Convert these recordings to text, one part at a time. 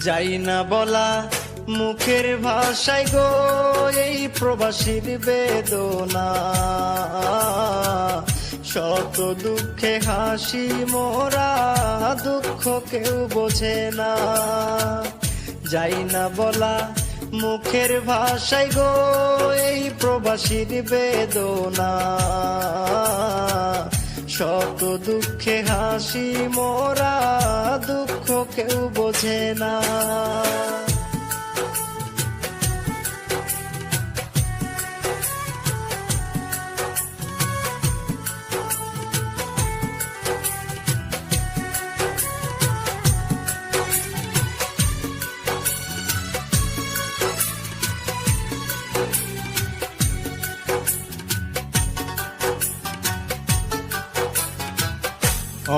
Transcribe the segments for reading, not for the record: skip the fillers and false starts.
যাই না বলা মুখের ভাষায় গো এই প্রবাসীর বেদনা, শত দুঃখে হাসি মোরা দুঃখ কেউ বোঝে না। যাই না বলা মুখের ভাষায় গো এই প্রবাসীর বেদনা, শত দুঃখে হাসি মোরা দুঃখ কেউ বোঝে না।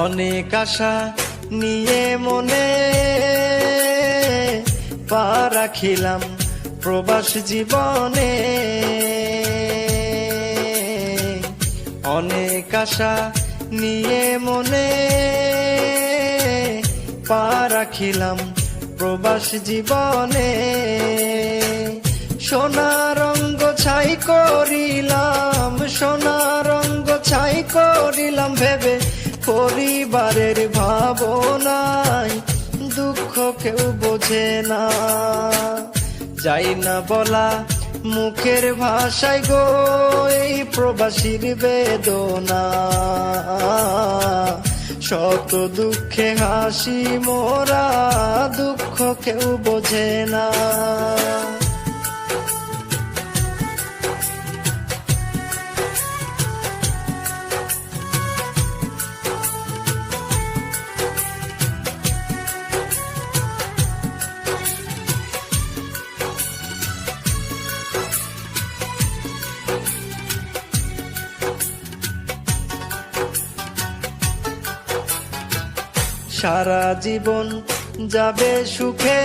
অনেক আশা নিয়ে মনে পা রাখিলাম প্রবাস জীবনে, অনেক আশা নিয়ে মনে পা রাখিলাম প্রবাস জীবনে। সোনা রঙ্গ ছাই করিলাম, সোনা রঙ্গ ছাই করিলাম ভেবে পরিবারের ভাবনায় দুঃখ কেউ বোঝে না। যাই না বলা মুখের ভাষায় গো এই প্রবাসীর বেদনা, শত দুঃখে হাসি মোরা দুঃখ কেউ বোঝে না। সারা জীবন যাবে সুখে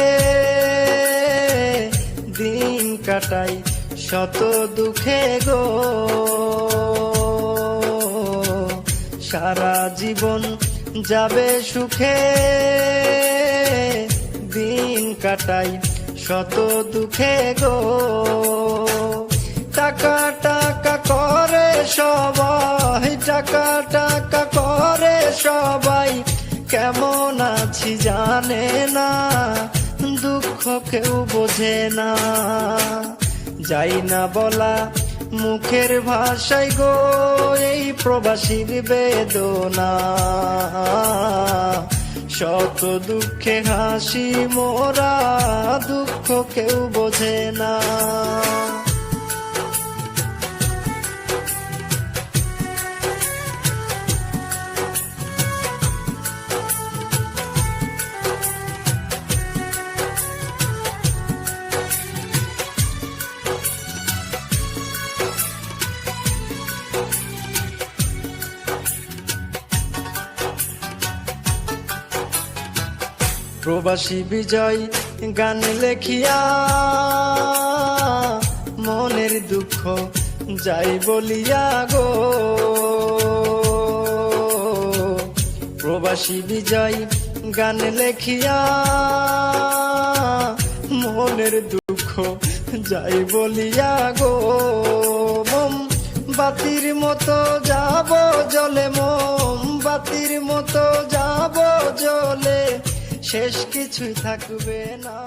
দিন কাটাই শত দুঃখে গো, সারা জীবন যাবে সুখে দিন কাটাই শত দুঃখে গো। টাকা টাকা করে সবাই, টাকা টাকা করে সবাই, কেমন আছি জানে না দুঃখ কেউ বোঝে না। যাই না বলা মুখের ভাষায় গো এই প্রবাসীর বেদনা, শত দুঃখে হাসি মোরা দুঃখ কেউ বোঝে না। প্রবাসী বিজয় গান লেখিয়া মনের দুঃখ যাই বলিয়া গো, প্রবাসী বিজয় গান লেখিয়া মনের দুঃখ যাই বলিয়া গো। মোমবাতির মতো যাব জলে, মোমবাতির মতো যাব জলে, শেষ কিছুই থাকবে না।